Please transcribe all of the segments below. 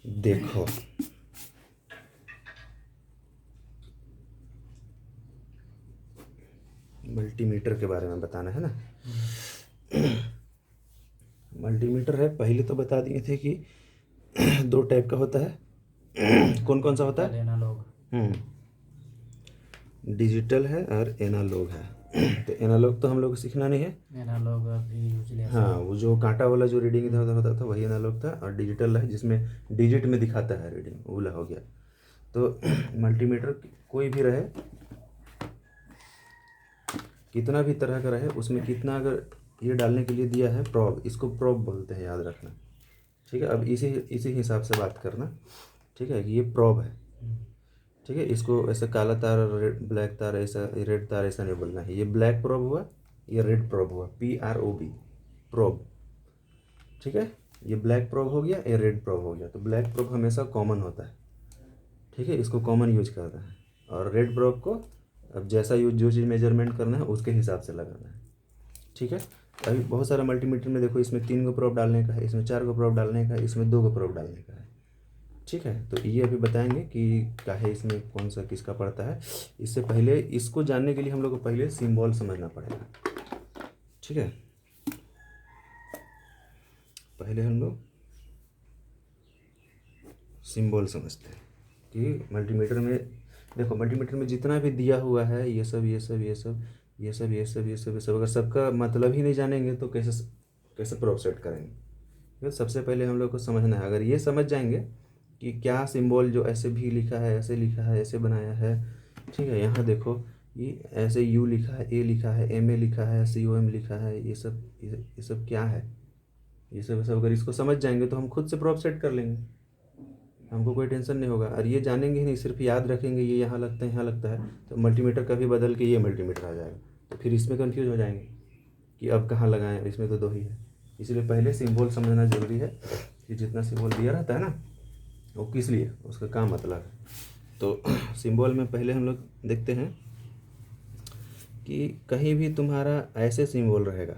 देखो मल्टीमीटर के बारे में बताना है ना। मल्टीमीटर है, पहले तो बता दिए थे कि दो टाइप का होता है। कौन कौन सा होता है? एनालॉग। डिजिटल है और एनालॉग है। तो एनालॉग तो हम लोग को सीखना नहीं है। एनालॉग अभी यूजलेस हाँ, है। वो जो कांटा वाला जो रीडिंग इधर उधर होता था वही एनालॉग था, और डिजिटल है जिसमें डिजिट में दिखाता है रीडिंग, वो वाला हो गया। तो मल्टीमीटर कोई भी रहे, कितना भी तरह का रहे, उसमें कितना अगर ये डालने के लिए दिया है प्रोब, इसको प्रोब बोलते हैं, याद रखना। ठीक है, अब इसी इसी हिसाब से बात करना। ठीक है कि ये प्रोब है। ठीक है, इसको ऐसा काला तार और ब्लैक तार, ऐसा रेड तार ऐसा नहीं बोलना है। ये ब्लैक प्रोब हुआ, ये रेड प्रोब हुआ, PROB प्रोब। ठीक है, ये ब्लैक प्रोब हो गया, ये रेड प्रोब हो गया। तो ब्लैक प्रोब हमेशा कॉमन होता है। ठीक है, इसको कॉमन यूज करना है। और रेड प्रोब को अब जैसा यूज जो चीज़ मेजरमेंट करना है उसके हिसाब से लगाना है। ठीक है, अभी बहुत सारा मल्टीमीटर में देखो, इसमें 3 गो प्रोब डालने का है, इसमें 4 गो प्रोब डालने का है, इसमें 2 गो प्रोब डालने का है। ठीक है, तो ये अभी बताएंगे कि क्या है, इसमें कौन सा किसका पड़ता है। इससे पहले इसको जानने के लिए हम लोग को पहले सिंबल समझना पड़ेगा। ठीक है, पहले हम लोग सिंबल समझते हैं कि मल्टीमीटर में देखो, मल्टीमीटर में जितना भी दिया हुआ है ये सब ये सब ये सब ये सब ये सब ये सब ये सब, अगर सबका मतलब ही नहीं जानेंगे तो कैसे कैसे प्रोब सेट करेंगे। तो सबसे पहले हम लोग को समझना है, अगर ये समझ जाएंगे कि क्या सिंबल जो ऐसे भी लिखा है, ऐसे लिखा है, ऐसे बनाया है। ठीक है, यहाँ देखो ये ऐसे U लिखा है, A लिखा है, MA लिखा है, COM लिखा है, ये सब क्या है, ये सब अगर इसको समझ जाएंगे तो हम खुद से प्रोब सेट कर लेंगे, हमको कोई टेंशन नहीं होगा। और ये जानेंगे ही नहीं, सिर्फ याद रखेंगे ये यहाँ लगता है यहाँ लगता है, तो मल्टीमीटर कभी बदल के ये मल्टीमीटर आ जाएगा, तो फिर इसमें कन्फ्यूज हो जाएंगे कि अब कहाँ लगाएं, इसमें तो दो ही है। इसलिए पहले सिंबल समझना जरूरी है कि जितना सिंबल दिया रहता है ना वो किस लिए, उसका काम मतलब है। तो सिंबल में पहले हम लोग देखते हैं कि कहीं भी तुम्हारा ऐसे सिंबल रहेगा।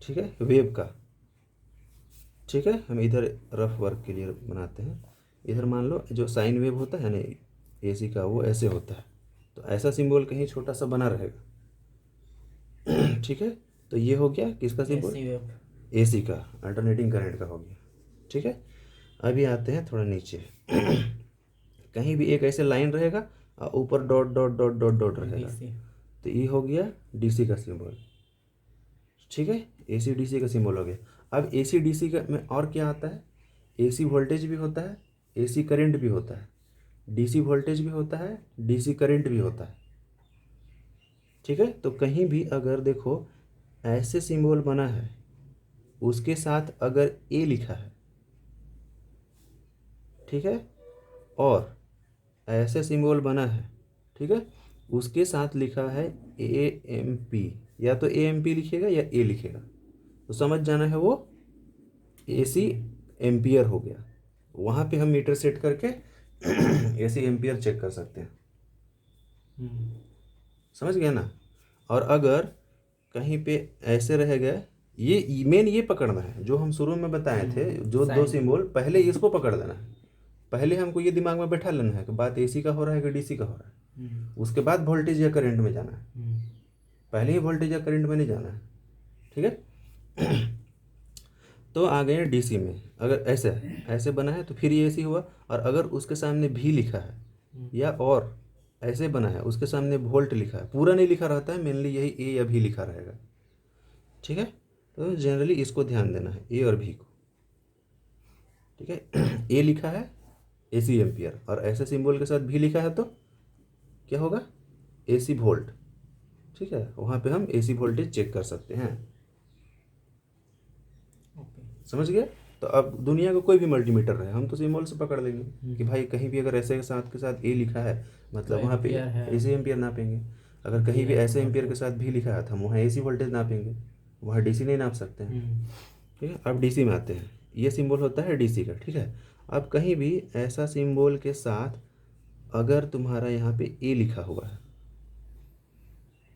ठीक है, वेव का। ठीक है, हम इधर रफ वर्क के लिए बनाते हैं। इधर मान लो जो साइन वेव होता है ना AC का, वो ऐसे होता है, तो ऐसा सिंबल कहीं छोटा सा बना रहेगा। ठीक है, तो ये हो गया किसका सिंबल? AC का, अल्टरनेटिंग करंट का हो गया। ठीक है, अभी आते हैं थोड़ा नीचे। कहीं भी एक ऐसे लाइन रहेगा और ऊपर dot dot dot dot dot रहेगा, तो ये हो गया DC का सिंबल। ठीक है, AC DC का सिंबल हो गया। अब AC DC का में और क्या आता है? AC वोल्टेज भी होता है, AC करंट भी होता है, DC वोल्टेज भी होता है, DC करंट भी होता है। ठीक है, तो कहीं भी अगर देखो ऐसे सिंबल बना है, उसके साथ अगर A लिखा है, ठीक है, और ऐसे सिंबल बना है, ठीक है, उसके साथ लिखा है AMP, या तो AMP लिखेगा या A लिखेगा, तो समझ जाना है वो AC एम्पियर हो गया। वहाँ पे हम मीटर सेट करके AC एम्पियर चेक कर सकते हैं। समझ गया ना। और अगर कहीं पे ऐसे रह गए, ये मेन ये पकड़ना है जो हम शुरू में बताए थे, जो दो सिंबल, पहले इसको पकड़ लेना है। पहले हमको ये दिमाग में बैठा लेना है कि बात AC का हो रहा है कि DC का हो रहा है, उसके बाद वोल्टेज या करंट में जाना है। पहले ही वोल्टेज या करंट में नहीं जाना है। ठीक है। तो आ गए DC में, अगर ऐसे ऐसे बना है तो फिर ये AC हुआ, और अगर उसके सामने भी लिखा है या और ऐसे बना है उसके सामने वोल्ट लिखा है, पूरा नहीं लिखा रहता है, मेनली यही A या V लिखा रहेगा। ठीक है, तो जनरली इसको ध्यान देना है, A और V को। ठीक है, A लिखा है AC एम्पियर, और ऐसे सिंबल के साथ भी लिखा है तो क्या होगा? AC volt. ठीक है, वहाँ पे हम AC वोल्टेज चेक कर सकते हैं। समझ गए। तो अब दुनिया का कोई भी मल्टीमीटर रहे, हम तो सिंबल से पकड़ लेंगे कि भाई कहीं भी अगर ऐसे के साथ A लिखा है, मतलब वहाँ पे AC एम्पियर नापेंगे। अगर कहीं भी ऐसे एम्पियर के साथ भी लिखा है तो हम वहाँ AC वोल्टेज नापेंगे, वहाँ DC नहीं नाप सकते हैं। ठीक है, अब DC में आते हैं। ये सिंबल होता है DC का। ठीक है, अब कहीं भी ऐसा सिंबल के साथ अगर तुम्हारा यहाँ पे A लिखा हुआ है,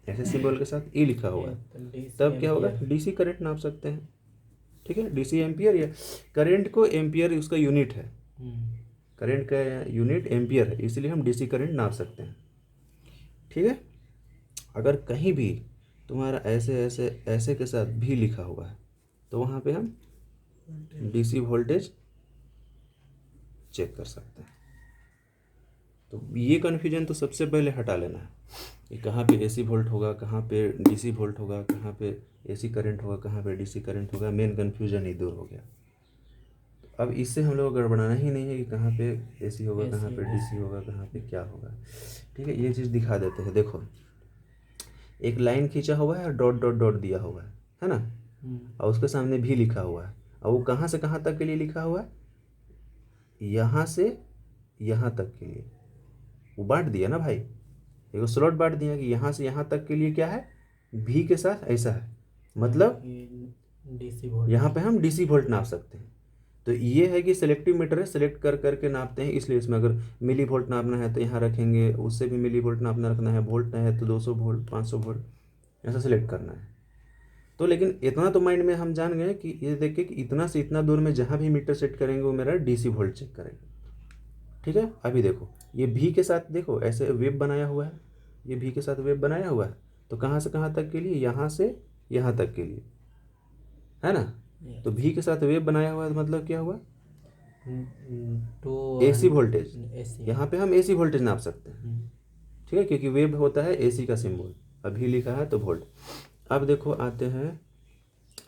ऐसे सिंबल के साथ A लिखा हुआ है, तब क्या होगा? DC करंट नाप सकते हैं। ठीक है, DC एम्पियर, या करंट को एम्पियर उसका यूनिट है, करंट का यूनिट एम्पियर है, इसलिए हम डीसी करंट नाप सकते हैं। ठीक है, अगर कहीं भी तुम्हारा ऐसे ऐसे ऐसे के साथ भी लिखा हुआ है तो वहाँ पे हम डीसी वोल्टेज चेक कर सकते हैं। तो ये कन्फ्यूजन तो सबसे पहले हटा लेना है कि कहाँ पे एसी वोल्ट होगा, कहाँ पे डीसी वोल्ट होगा, कहाँ पे एसी करंट होगा, कहाँ पे डीसी करंट होगा। मेन कन्फ्यूजन ही दूर हो गया। अब इससे हम लोग को गड़बड़ाना ही नहीं है कि कहाँ पे एसी होगा, कहाँ पे डीसी होगा, कहाँ पे क्या होगा। ठीक है, ये चीज़ दिखा देते हैं। देखो, एक लाइन खींचा हुआ है और डॉट डॉट डॉट दिया हुआ है ना, और उसके सामने भी लिखा हुआ है। और वो कहाँ से कहाँ तक के लिए लिखा हुआ है? यहाँ से यहाँ तक के लिए। वो बांट दिया ना भाई, एक स्लॉट बांट दिया कि यहाँ से यहाँ तक के लिए क्या है, भी के साथ ऐसा है, मतलब डीसी वोल्ट, यहाँ पे हम डीसी वोल्ट नाप सकते हैं। तो ये है कि सेलेक्टिव मीटर है, सेलेक्ट कर करके नापते हैं। इसलिए इसमें अगर मिली वोल्ट नापना है तो यहाँ रखेंगे, उससे भी मिली वोल्ट नापना रखना है, वोल्ट है तो 200 वोल्ट 500 वोल्ट ऐसा सेलेक्ट करना है। तो लेकिन इतना तो माइंड में हम जान गए कि ये देखिए कि इतना से इतना दूर में जहाँ भी मीटर सेट करेंगे वो मेरा डीसी वोल्ट चेक करेगा। ठीक है, अभी देखो ये भी के साथ देखो ऐसे वेव बनाया हुआ है, ये भी के साथ वेव बनाया हुआ है। तो कहाँ से कहाँ तक के लिए? यहाँ से यहाँ तक के लिए, है ना। तो भी के साथ वेव बनाया हुआ है, मतलब क्या हुआ? तो एसी वोल्टेज। एसी, यहाँ पे हम एसी वोल्टेज नाप सकते हैं। ठीक है, क्योंकि वेव होता है एसी का सिंबल, अभी लिखा है तो वोल्ट। अब देखो आते हैं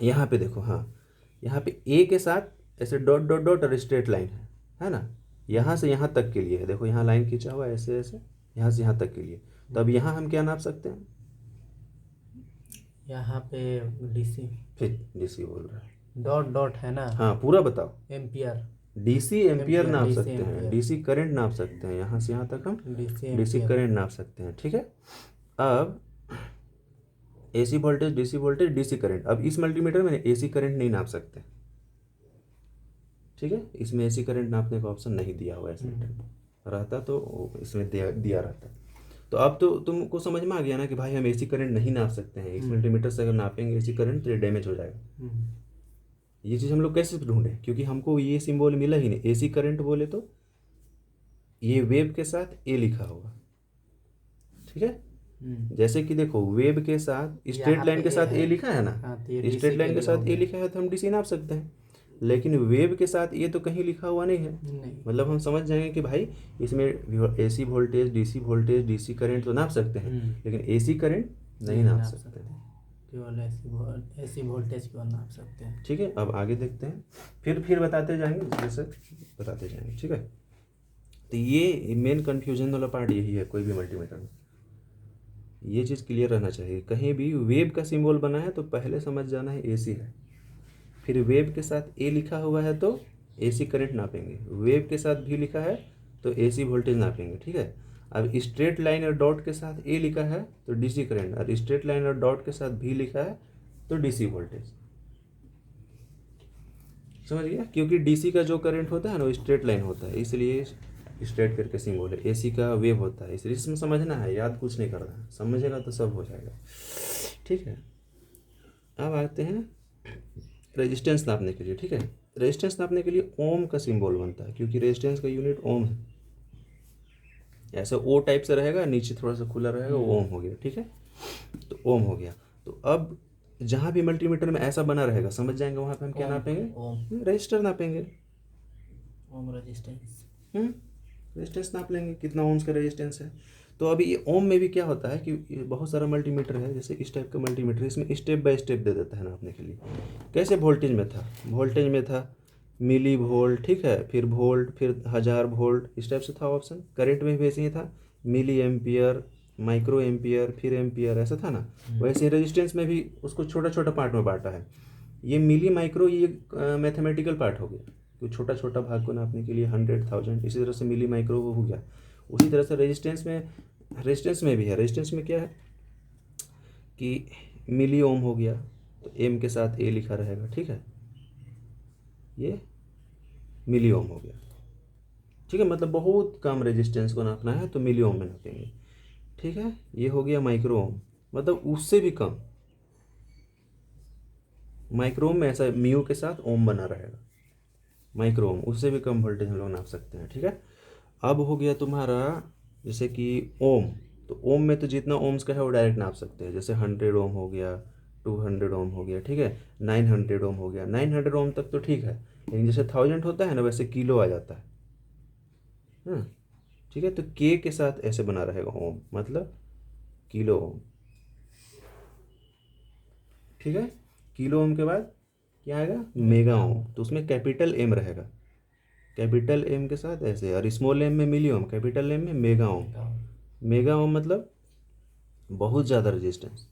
यहाँ पे, देखो हाँ, यहाँ पे ए के साथ ऐसे डॉट डॉट डॉट और स्ट्रेट लाइन है ना। यहाँ से यहाँ तक के लिए है, देखो यहाँ लाइन खींचा हुआ है ऐसे ऐसे, यहाँ से यहाँ तक के लिए। तो अब यहाँ हम क्या नाप सकते हैं? यहाँ पे डीसी, फिर डीसी बोल रहा है, डॉट डॉट है ना। हाँ पूरा बताओ। एम्पियर, डीसी एम्पियर नाप DC सकते हैं, एम्पियर। डीसी करंट नाप सकते हैं, यहाँ से यहाँ तक हम डीसी डीसी एम्पियर। करंट नाप सकते हैं। ठीक है, अब AC voltage, DC voltage, DC current. अब इस मल्टीमीटर में एसी करंट नहीं नाप सकते। ठीक है, इसमें एसी करंट नापने का ऑप्शन नहीं दिया हुआ है। इस मीटर में रहता तो इसमें दिया रहता। तो अब तो तुमको समझ में आ गया ना कि भाई हम एसी करंट नहीं नाप सकते हैं। इस मल्टीमीटर से अगर नापेंगे एसी करंट तो ये डैमेज हो जाएगा। ये चीज़ हम लोग कैसे ढूंढें, क्योंकि हमको ये सिंबल मिला ही नहीं। एसी करंट बोले तो ये वेव के साथ ए लिखा होगा। ठीक है, जैसे कि देखो वेव के साथ स्ट्रेट लाइन के साथ ए लिखा है ना, स्ट्रेट लाइन के साथ ए लिखा है तो हम डीसी नाप सकते हैं। लेकिन वेव के साथ ये तो कहीं लिखा हुआ नहीं है, मतलब हम समझ जाएंगे कि भाई इसमें एसी वोल्टेज, डीसी करंट तो नाप सकते हैं, लेकिन एसी करंट नहीं नाप सकते हैं। केवल एसी वोल्टेज केवल नाप सकते हैं। ठीक है, अब आगे देखते हैं, फिर बताते जाएंगे, जैसे बताते जाएंगे। ठीक है, तो ये मेन कन्फ्यूजन वाला पार्ट यही है कोई भी मल्टीमीटर में। ये चीज़ क्लियर रहना चाहिए, कहीं भी वेव का सिंबल बना है तो पहले समझ जाना है एसी है। फिर वेव के साथ ए लिखा हुआ है तो एसी करंट नापेंगे, वेव के साथ भी लिखा है तो एसी वोल्टेज नापेंगे। ठीक है, अब स्ट्रेट लाइन और डॉट के साथ ए लिखा है तो डीसी करंट, और स्ट्रेट लाइन और डॉट के साथ भी लिखा है तो डीसी वोल्टेज। समझ गया, क्योंकि डीसी का जो करंट होता है ना वो स्ट्रेट लाइन होता है, इसलिए स्ट्रेट करके सिंबल है। एसी का वेव होता है, इसलिए इसमें समझना है, याद कुछ नहीं करना है, समझेगा तो सब हो जाएगा। ठीक है, अब आते हैं रेजिस्टेंस नापने के लिए। ठीक है, रेजिस्टेंस नापने के लिए ओम का सिंबल बनता है, क्योंकि रेजिस्टेंस का यूनिट ओम है। ऐसा ओ टाइप से रहेगा, नीचे थोड़ा सा खुला रहेगा, वो ओम हो गया। ठीक है, तो ओम हो गया। तो अब जहाँ भी मल्टीमीटर में ऐसा बना रहेगा समझ जाएंगे वहाँ पे हम क्या नापेंगे? ओम, रजिस्टर नापेंगे। ओम रेजिस्टेंस, रेजिस्टेंस नाप लेंगे कितना ओम्स का रेजिस्टेंस है। तो अभी ये ओम में भी क्या होता है कि बहुत सारा मल्टीमीटर है, जैसे इस टाइप का मल्टीमीटर, इसमें स्टेप बाय स्टेप दे देता है नापने के लिए। कैसे? वोल्टेज में था मिली वोल्ट, ठीक है, फिर वोल्ट, फिर 1000 वोल्ट, इस टाइप से था ऑप्शन। करंट में भी ऐसे ही था, मिली एम्पियर, माइक्रो एम्पियर, फिर एम्पियर, ऐसा था ना। वैसे ही रेजिस्टेंस में भी उसको छोटा छोटा पार्ट में बांटा है। ये मिली माइक्रो ये मैथमेटिकल पार्ट हो गया, तो छोटा छोटा भाग को नापने के लिए 100, 1000, इसी तरह से मिली माइक्रो हो गया। उसी तरह से रेजिस्टेंस में भी है। रेजिस्टेंस में क्या है कि मिली ओम हो गया तो एम के साथ ए लिखा रहेगा। ठीक है, ये मिली ओम हो गया। ठीक है, मतलब बहुत कम रेजिस्टेंस को नापना है तो मिली ओम में नापेंगे। ठीक है, ये हो गया माइक्रो ओम, मतलब उससे भी कम। माइक्रो ओम में ऐसा म्यू के साथ ओम बना रहेगा, माइक्रो ओम, उससे भी कम वोल्टेज हम लोग नाप सकते हैं। ठीक है, अब हो गया तुम्हारा जैसे कि ओम, तो ओम में तो जितना ओम्स का है वो डायरेक्ट नाप सकते हैं, जैसे 100 ओम हो गया, 200 ओम हो गया, ठीक है, 900 ओम हो गया। 900 ओम तक तो ठीक है, लेकिन जैसे 1000 होता है ना वैसे किलो आ जाता है। ठीक है, तो के साथ ऐसे बना रहेगा ओम, मतलब किलो ओम। ठीक है, किलो ओम के बाद क्या आएगा, मेगा ओम, तो उसमें कैपिटल एम रहेगा, कैपिटल एम के साथ ऐसे, और स्मॉल एम में मिली ओम, कैपिटल एम में मेगा ओम। मेगा ओम मतलब बहुत ज़्यादा रेजिस्टेंस।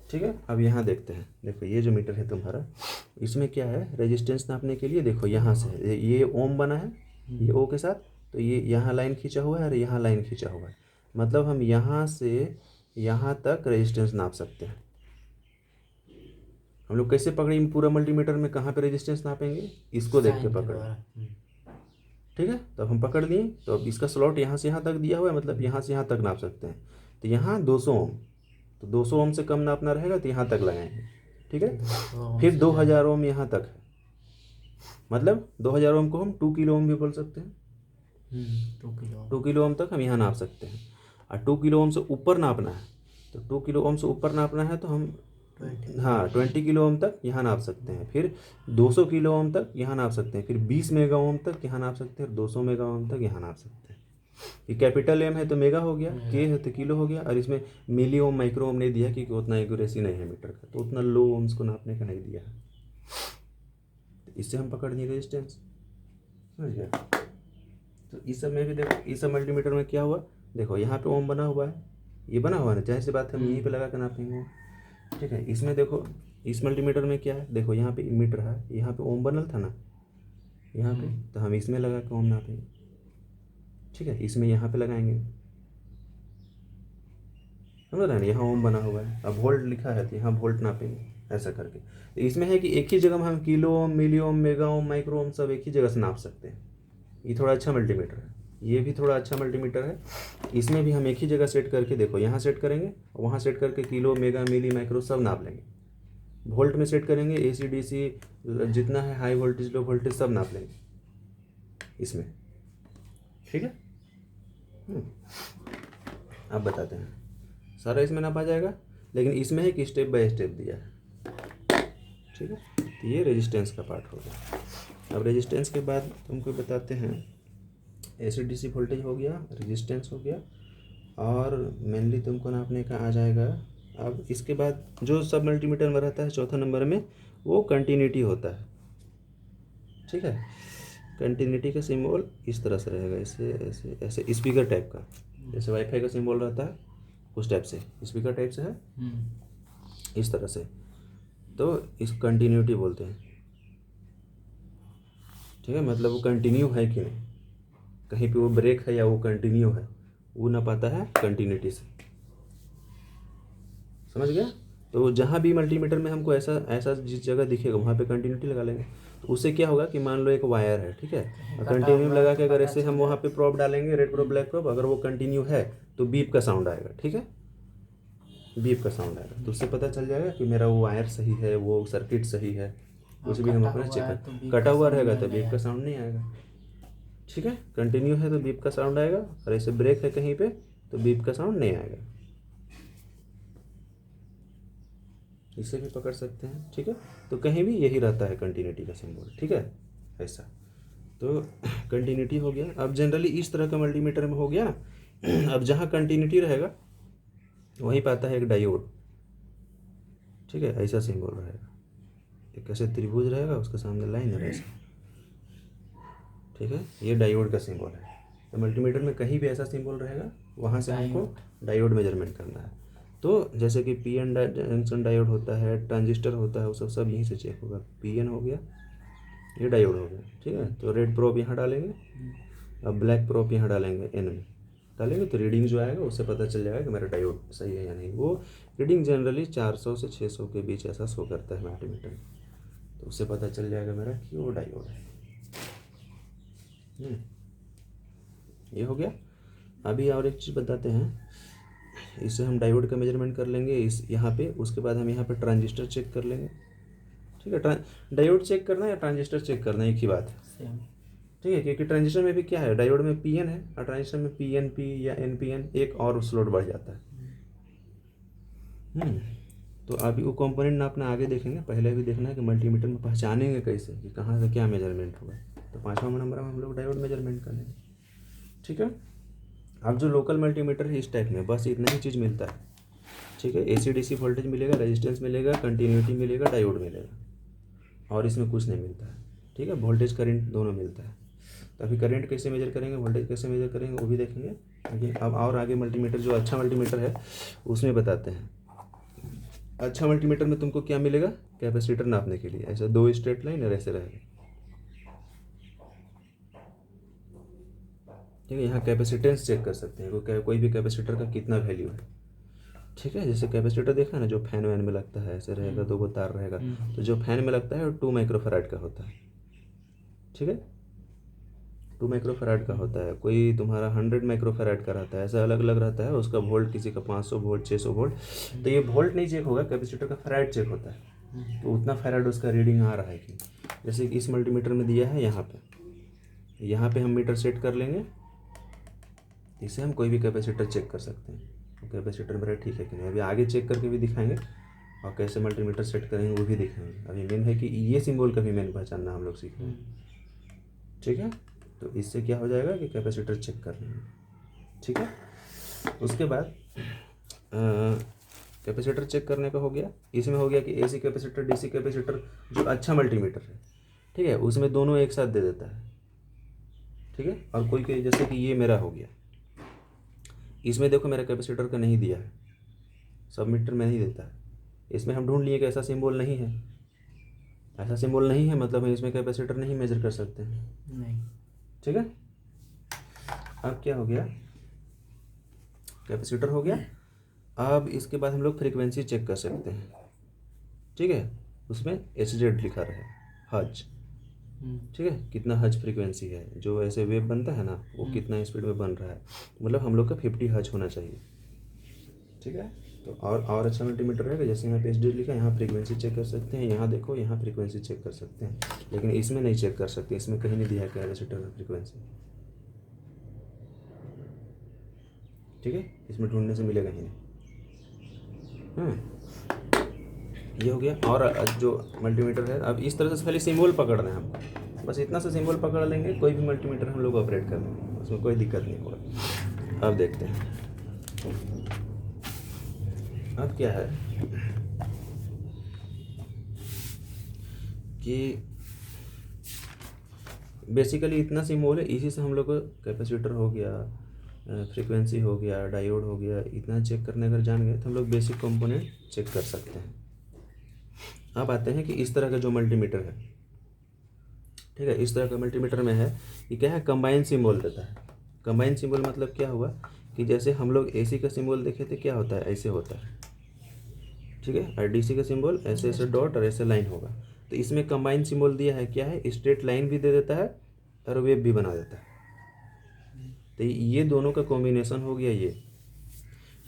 ठीक है, अब यहाँ देखते हैं, देखो ये जो मीटर है तुम्हारा, इसमें क्या है रेजिस्टेंस नापने के लिए, देखो यहाँ से ये ओम बना है, ये ओ के साथ, तो ये यहाँ लाइन खींचा हुआ है और यहाँ लाइन खींचा हुआ है, मतलब हम यहाँ से यहाँ तक रेजिस्टेंस नाप सकते हैं। हम लोग कैसे पकड़ेंगे पूरा मल्टीमीटर में, कहाँ पे रेजिस्टेंस नापेंगे, इसको देख के पकड़ें। ठीक है, तो अब हम पकड़ लिए, तो अब इसका स्लॉट यहाँ से यहाँ तक दिया हुआ है, मतलब यहाँ से यहाँ तक नाप सकते हैं। तो यहाँ 200 ओम, तो 200 ओम से कम नापना रहेगा तो यहाँ तक लगाएंगे। ठीक है, फिर 2000 ओम यहाँ तक है, मतलब 2000 ओम को हम 2 किलो ओम भी बोल सकते हैं। 2 किलो ओम तक हम यहाँ नाप सकते हैं, और 2 किलो ओम से ऊपर नापना है, तो 2 किलो ओम से ऊपर नापना है तो हम 20 किलो ओम तक यहाँ नाप सकते हैं, फिर 200 किलो ओम तक यहाँ नाप सकते हैं, फिर 20 मेगा ओम तक यहाँ नाप सकते हैं, 200 मेगा ओम तक यहाँ नाप सकते हैं। ये कैपिटल एम है तो मेगा हो गया, के है तो किलो हो गया, और इसमें मिली ओम माइक्रो ओम नहीं दिया क्योंकि उतना एक्यूरेसी नहीं है मीटर का, तो उतना लो ओम्स को नापने का नहीं दिया है। तो इससे हम पकड़ दिए रेजिस्टेंस, समझ गया। तो इस सब में भी देखो, इस सब मल्टीमीटर में क्या हुआ, देखो यहाँ पे ओम बना हुआ है, ये बना हुआ है ना, जाहिर सी बात है हम यहीं पे लगा कर नापेंगे। ठीक है, इसमें देखो इस मल्टीमीटर में क्या है, देखो यहाँ पे मीटर है, यहाँ पे ओम बनल था ना यहाँ पे, तो हम इसमें लगा के ओम नापेंगे। ठीक है, इसमें यहाँ पे लगाएंगे, समझ रहे हैं, यहाँ ओम बना हुआ है, अब वोल्ट लिखा है तो यहाँ वोल्ट नापेंगे, ऐसा करके। तो इसमें है कि एक ही जगह में हम किलो ओम, मिली ओम, मेगा ओम, माइक्रो ओम सब एक ही जगह से नाप सकते हैं। ये थोड़ा अच्छा मल्टीमीटर है, ये भी थोड़ा अच्छा मल्टीमीटर है। इसमें भी हम एक ही जगह सेट करके, देखो यहाँ सेट करेंगे, वहाँ सेट करके किलो, मेगा, मिली, माइक्रो सब नाप लेंगे। वोल्ट में सेट करेंगे, AC DC जितना है, हाई वोल्टेज, लो वोल्टेज सब नाप लेंगे इसमें। ठीक है, अब बताते हैं, सारा इसमें नापा जाएगा, लेकिन इसमें है कि स्टेप बाय स्टेप दिया है। ठीक है, तो ये रेजिस्टेंस का पार्ट हो गया। अब रेजिस्टेंस के बाद तुमको बताते हैं, AC DC वोल्टेज हो गया, रेजिस्टेंस हो गया, और मेनली तुमको नापने का आ जाएगा। अब इसके बाद जो सब मल्टीमीटर में रहता है चौथा नंबर में, वो कंटिन्यूटी होता है। ठीक है, कंटिन्यूटी का सिंबल इस तरह से रहेगा, ऐसे ऐसे ऐसे स्पीकर टाइप का, जैसे वाईफाई का सिंबल रहता है उस टाइप से, स्पीकर टाइप से है इस तरह से, तो इस कंटिन्यूटी बोलते हैं। ठीक है, मतलब वो कंटिन्यू है कि नहीं, कहीं पे वो ब्रेक है या वो कंटिन्यू है, वो ना पाता है कंटिन्यूटी से, समझ गया। तो जहाँ भी मल्टीमीटर में हमको ऐसा ऐसा जिस जगह दिखेगा वहाँ पे कंटिन्यूटी लगा लेंगे, तो उससे क्या होगा कि मान लो एक वायर है, ठीक है, और कंटिन्यू लगा के अगर ऐसे हम वहाँ पे प्रोब डालेंगे, रेड प्रोब, ब्लैक प्रोब, अगर वो कंटिन्यू है तो बीप का साउंड आएगा। ठीक है, बीप का साउंड आएगा, तो उससे पता चल जाएगा कि मेरा वो वायर सही है, वो सर्किट सही है, कुछ भी हम अपना चेक कर। कटा हुआ रहेगा तो बीप का साउंड नहीं आएगा। ठीक है, कंटिन्यू है तो बीप का साउंड आएगा, और ऐसे ब्रेक है कहीं पे तो बीप का साउंड नहीं आएगा। इसे भी पकड़ सकते हैं। ठीक है, तो कहीं भी यही रहता है कंटिन्यूटी का सिंबल। ठीक है, ऐसा, तो कंटिन्यूटी हो गया। अब जनरली इस तरह का मल्टीमीटर में हो गया ना, अब जहाँ कंटिन्यूटी रहेगा वहीं पे आता है एक डायोड। ठीक है, ऐसा सिंबल रहेगा, एक ऐसे त्रिभुज रहेगा, उसके सामने लाइन है ऐसा। ठीक है, ये डायोड का सिंबल है। तो मल्टीमीटर में कहीं भी ऐसा सिंबल रहेगा, वहाँ से हमको डायोड मेजरमेंट करना है। तो जैसे कि PN जंक्शन डायोड होता है, ट्रांजिस्टर होता है, वो सब यहीं से चेक होगा। PN हो गया, ये डायोड हो गया। ठीक है, तो रेड प्रोब यहाँ डालेंगे, अब ब्लैक प्रोब यहाँ डालेंगे, N में डालेंगे, तो रीडिंग जो आएगा उससे पता चल जाएगा कि मेरा डायोड सही है या नहीं। वो रीडिंग जनरली 400 से 600 के बीच ऐसा शो करता है मल्टीमीटर, तो उससे पता चल जाएगा मेरा कि वो डायोड है। ये हो गया। अभी और एक चीज़ बताते हैं, इससे हम डायोड का मेजरमेंट कर लेंगे इस यहाँ पे, उसके बाद हम यहाँ पे ट्रांजिस्टर चेक कर लेंगे। ठीक है। डायोड चेक करना है या ट्रांजिस्टर चेक करना है, एक ही बात है। सेम। ठीक है, क्योंकि ट्रांजिस्टर में भी क्या है, डायोड में पी एन है और ट्रांजिस्टर में पी एन पी या एन पी एन, एक और स्लोट बढ़ जाता है। तो अभी वो कंपोनेंट नापना आगे देखेंगे, पहले भी देखना है कि मल्टीमीटर में पहचानेंगे कैसे कि कहाँ से क्या मेजरमेंट होगा। तो 5वां नंबर में हम लोग डायोड मेजरमेंट करेंगे। ठीक है। अब जो लोकल मल्टीमीटर है इस टाइप में बस इतना ही चीज़ मिलता है। ठीक है, AC DC वोल्टेज मिलेगा, रेजिस्टेंस मिलेगा, कंटिन्यूटी मिलेगा, डायोड मिलेगा, और इसमें कुछ नहीं मिलता है। ठीक है, वोल्टेज करंट दोनों मिलता है। तो अभी करंट कैसे मेजर करेंगे, वोल्टेज कैसे मेजर करेंगे वो भी देखेंगे। लेकिन अब और आगे मल्टीमीटर जो अच्छा मल्टीमीटर है उसमें बताते हैं। अच्छा मल्टीमीटर में तुमको क्या मिलेगा, कैपेसिटर नापने के लिए ऐसा 2 स्ट्रेट लाइन और ऐसे रहेगा। ठीक है, यहाँ कैपेसिटेंस चेक कर सकते हैं, कोई भी कैपेसिटर का कितना वैल्यू है। ठीक है, जैसे कैपेसिटर देखा ना, जो फैन वैन में लगता है ऐसे रहेगा, 2 तार रहेगा। तो जो फैन में लगता है वो 2 माइक्रोफैराड का होता है। ठीक है, 2 माइक्रोफैराड का होता है। कोई तुम्हारा 100 माइक्रोफैराड का रहता है, ऐसा अलग अलग रहता है उसका वोल्ट, किसी का 500 वोल्ट, 600 वोल्ट। तो ये वोल्ट नहीं चेक होगा, कैपेसिटर का फैराड चेक होता है। तो उतना फैराड उसका रीडिंग आ रहा है कि, जैसे कि इस मल्टीमीटर में दिया है यहाँ पे हम मीटर सेट कर लेंगे। इससे हम कोई भी कैपेसिटर चेक कर सकते हैं, तो कैपेसिटर मेरा ठीक है कि नहीं। अभी आगे चेक करके भी दिखाएंगे और कैसे मल्टीमीटर सेट करेंगे वो भी दिखाएंगे। अभी मेन है कि ये सिंबल का भी मेन पहचानना हम लोग सीख रहे हैं। ठीक है, तो इससे क्या हो जाएगा कि कैपेसिटर चेक कर लेंगे। ठीक है, उसके बाद कैपेसिटर चेक करने का हो गया। इसमें हो गया कि AC कैपेसिटर, DC कैपेसिटर, जो अच्छा मल्टीमीटर है, ठीक है, उसमें दोनों एक साथ दे देता है। ठीक है, और कोई जैसे कि ये मेरा हो गया, इसमें देखो मेरा कैपेसिटर का नहीं दिया है, सबमीटर में नहीं देता है। इसमें हम ढूंढ लिए कि ऐसा सिंबल नहीं है, ऐसा सिंबल नहीं है, मतलब हम इसमें कैपेसिटर नहीं मेजर कर सकते हैं। नहीं। ठीक है, अब क्या हो गया, कैपेसिटर हो गया। अब इसके बाद हम लोग फ्रीक्वेंसी चेक कर सकते हैं। ठीक है, उसमें HZ लिखा रहे, हज। ठीक है, कितना हज फ्रीक्वेंसी है, जो ऐसे वेव बनता है ना वो कितना स्पीड में बन रहा है, मतलब हम लोग का 50 हज होना चाहिए। ठीक है, तो और अच्छा मल्टीमीटर रहेगा, जैसे यहाँ पे HZ लिखा है, यहाँ फ्रीक्वेंसी चेक कर सकते हैं, यहाँ देखो यहाँ फ्रीक्वेंसी चेक कर सकते हैं। लेकिन इसमें नहीं चेक कर सकते, इसमें कहीं नहीं दिया है कैपेसिटर में फ्रीक्वेंसी। ठीक है, इसमें ढूंढने से मिलेगा ही नहीं। ये हो गया। और जो मल्टीमीटर है, अब इस तरह से खाली सिंबल पकड़ना है हमको, बस इतना सा सिंबल पकड़ लेंगे, कोई भी मल्टीमीटर हम लोग ऑपरेट कर लेंगे, उसमें कोई दिक्कत नहीं होगा। अब देखते हैं अब क्या है कि बेसिकली इतना सिंबल है, इसी से हम लोग को कैपेसिटर हो गया, फ्रीक्वेंसी हो गया, डायोड हो गया, इतना चेक करने अगर जान गए तो हम लोग बेसिक कंपोनेंट चेक कर सकते हैं। अब आते हैं कि इस तरह का जो मल्टीमीटर है, ठीक है, इस तरह का मल्टीमीटर में है, ये क्या है, कंबाइन सिंबल देता है। कंबाइन सिंबल मतलब क्या हुआ कि जैसे हम लोग AC का सिंबल देखे थे, क्या होता है, ऐसे होता है। ठीक है, और DC का सिंबल ऐसे ऐसे डॉट और ऐसे लाइन होगा। तो इसमें कंबाइन सिंबल दिया है, क्या है, स्ट्रेट लाइन भी दे देता है और वेव भी बना देता है। तो ये दोनों का कॉम्बिनेशन हो गया ये।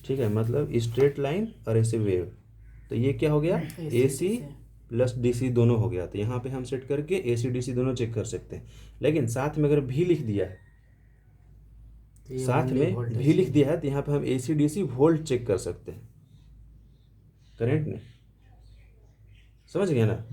ठीक है, मतलब स्ट्रेट लाइन और ऐसे वेव। तो ये क्या हो गया, AC प्लस DC दोनों हो गया। तो यहाँ पे हम सेट करके AC DC दोनों चेक कर सकते हैं। लेकिन साथ में अगर भी लिख दिया है, साथ में भी लिख दिया है, तो यहाँ पे हम AC DC वोल्ट चेक कर सकते हैं, करंट में। समझ गया ना।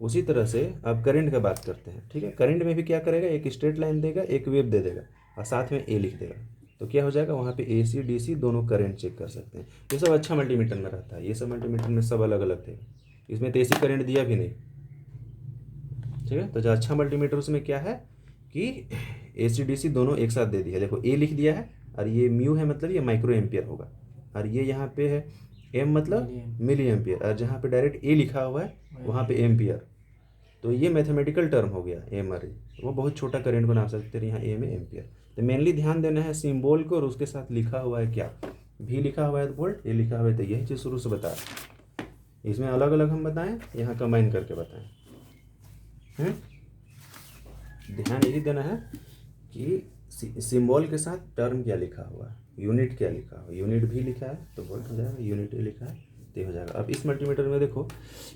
उसी तरह से अब करंट का बात करते हैं। ठीक है, करंट में भी क्या करेगा, एक स्ट्रेट लाइन देगा, एक वेव दे देगा और साथ में A लिख देगा। तो क्या हो जाएगा, वहाँ पे AC DC दोनों करंट चेक कर सकते हैं। ये सब अच्छा मल्टीमीटर में रहता है, ये सब मल्टीमीटर में सब अलग अलग थे, इसमें तो AC करंट दिया भी नहीं। ठीक है, तो जो अच्छा मल्टीमीटर उसमें क्या है कि AC DC दोनों एक साथ दे दिया। देखो A लिख दिया है और ये म्यू है, मतलब ये माइक्रो एम्पियर होगा, और ये यहाँ पे है M मतलब मिली एम्पियर, और जहाँ पे डायरेक्ट A लिखा हुआ है वहाँ पे एम्पियर। तो ये मैथमेटिकल टर्म हो गया एम और ए, वो बहुत छोटा करंट बना सकते हैं। यहाँ ए में एम्पियर। तो मेनली ध्यान देना है सिंबल को, और उसके साथ लिखा हुआ है क्या, भी लिखा हुआ है तो वोल्ट, ए लिखा हुआ है, तो यही चीज़ शुरू से बता रहे। इसमें अलग अलग हम बताएं, यहाँ कंबाइन करके बताएं। ध्यान यही देना है कि सिंबल के साथ टर्म क्या लिखा हुआ है, यूनिट क्या लिखा हुआ है। यूनिट भी लिखा है तो वोल्ट हो जाएगा, यूनिट ए लिखा है तो हो जाएगा। अब इस मल्टीमीटर में देखो,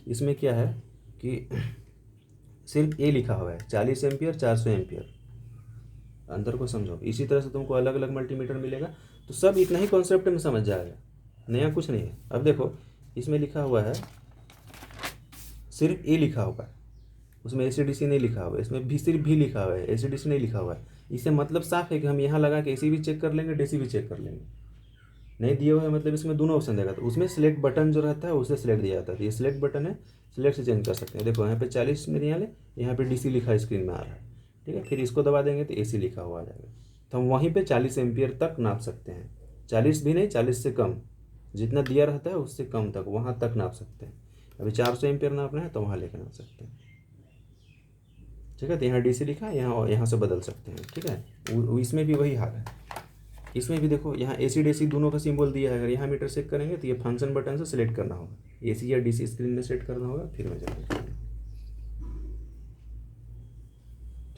इसमें क्या है कि सिर्फ ए लिखा हुआ है 40 एम्पियर 400 एम्पियर, अंतर को समझो। इसी तरह से तुमको अलग अलग मल्टीमीटर मिलेगा, तो सब इतना ही कॉन्सेप्ट में समझ जाएगा, नया कुछ नहीं है। अब देखो इसमें लिखा हुआ है सिर्फ ए लिखा हुआ है, उसमें AC/DC नहीं लिखा हुआ है, इसमें भी सिर्फ भी लिखा हुआ है, AC/DC नहीं लिखा हुआ है। इससे मतलब साफ है कि हम यहाँ लगा के AC भी चेक कर लेंगे, DC भी चेक कर लेंगे। नहीं दिया हुआ है मतलब इसमें दोनों ऑप्शन देगा, तो उसमें सिलेक्ट बटन जो रहता है उसे सिलेक्ट दिया जाता है। ये सिलेक्ट बटन है, सिलेक्ट से चेंज कर सकते हैं। देखो यहाँ पे 40 में यहाँ ले, यहाँ पे DC लिखा स्क्रीन में आ रहा है, ठीक है। फिर इसको दबा देंगे तो AC लिखा हुआ आ जाएगा, तो हम वहीं पे 40 एम्पियर तक नाप सकते हैं। 40 भी नहीं, 40 से कम, जितना दिया रहता है उससे कम तक वहाँ तक नाप सकते हैं। अभी 400 एम्पियर नापना है तो वहाँ लेकर नाप सकते हैं, ठीक है। तो यहाँ DC लिखा है, यहाँ से बदल सकते हैं, ठीक है। इसमें भी वही हाल है, इसमें भी देखो यहाँ AC/DC दोनों का सिंबल दिया है। अगर यहाँ मीटर सेट करेंगे तो ये फंक्शन बटन से सिलेक्ट करना होगा, AC या DC स्क्रीन में सेट करना होगा, फिर में जाएगा,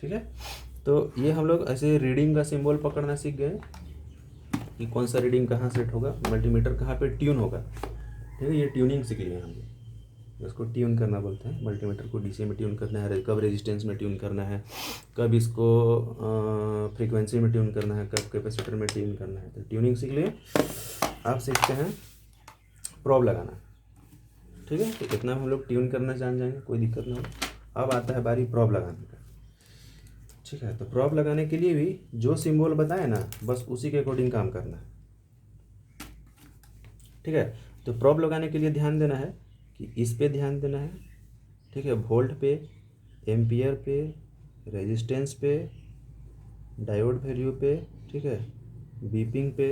ठीक है। तो ये हम लोग ऐसे रीडिंग का सिंबल पकड़ना सीख गए कि कौन सा रीडिंग कहाँ सेट होगा, मल्टीमीटर कहाँ पे ट्यून होगा, ठीक है। ये ट्यूनिंग सीख लिया हम लोग, इसको ट्यून करना बोलते हैं। मल्टीमीटर को DC में ट्यून करना है, कब रेजिस्टेंस में ट्यून करना है, कब इसको फ्रीक्वेंसी में ट्यून करना है, कब कैपेसिटर में ट्यून करना है। तो ट्यूनिंग सीख लिए। आप सीखते हैं प्रोब लगाना, ठीक है। तो इतना हम लोग ट्यून करना जान जाएंगे, कोई दिक्कत ना हो। अब आता है बारी प्रोब लगाने का, ठीक है। तो प्रोब लगाने के लिए भी जो सिंबल बताए ना, बस उसी के अकॉर्डिंग काम करना है, ठीक है। तो प्रोब लगाने के लिए ध्यान देना है कि इस पे ध्यान देना है, ठीक है। वोल्ट पे, एम्पियर पे, रेजिस्टेंस पे, डायोड वैल्यू पे, ठीक है, बीपिंग पे।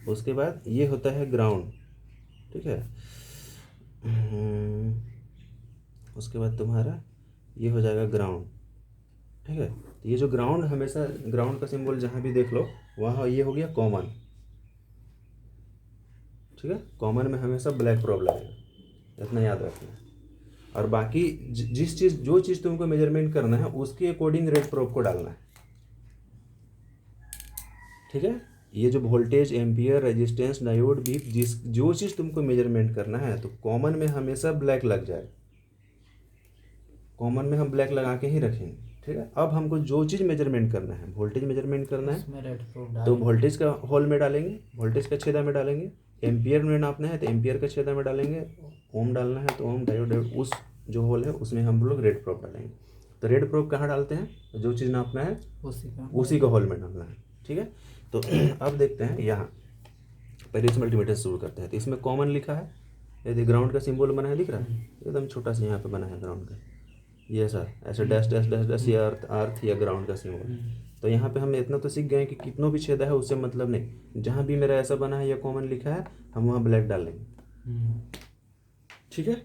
उसके बाद ये होता है ग्राउंड, ठीक है। उसके बाद तुम्हारा ये हो जाएगा ग्राउंड, ठीक है। तो ये जो ग्राउंड, हमेशा ग्राउंड का सिंबल जहाँ भी देख लो वहाँ ये हो गया कॉमन, ठीक है। कॉमन में हमेशा ब्लैक प्रोब लगेगा, इतना याद रखना है। और बाकी जिस चीज़ जो चीज़ तुमको मेजरमेंट करना है उसके अकॉर्डिंग रेड प्रोब को डालना है, ठीक है। ये जो voltage, ampere, resistance, diode, beep, जो चीज़ तुमको मेजरमेंट करना है तो कॉमन में हमेशा ब्लैक लग जाए, कॉमन में हम ब्लैक लगा के ही रखेंगे, ठीक है। अब हमको जो चीज़ मेजरमेंट करना है, वोल्टेज मेजरमेंट करना है तो वोल्टेज का होल में डालेंगे, वोल्टेज का छेदा में डालेंगे। एम्पियर में नापना है तो एम्पियर का छेदा में डालेंगे। ओम डालना है तो ओम, डायोड, उस जो होल है उसमें हम लोग रेड प्रोब डालेंगे। तो रेड प्रोब कहाँ डालते हैं, जो चीज़ नापना है उसी का होल में डालना है, ठीक है। तो अब देखते हैं यहाँ, पहले इस मल्टीमीटर से शुरू करते हैं। तो इसमें कॉमन लिखा है, यदि ग्राउंड का सिंबल बना है, दिख रहा है एकदम छोटा सा यहाँ पे बना है ग्राउंड का, ये सर ऐसे डैश डैश डैश डैश, ये अर्थ या ग्राउंड का सिंबल। तो यहाँ पे हम इतना तो सीख गए कि कितनों भी छेदा है उससे मतलब नहीं, जहाँ भी मेरा ऐसा बना है या कॉमन लिखा है हम वहाँ ब्लैक डाल लेंगे, ठीक है।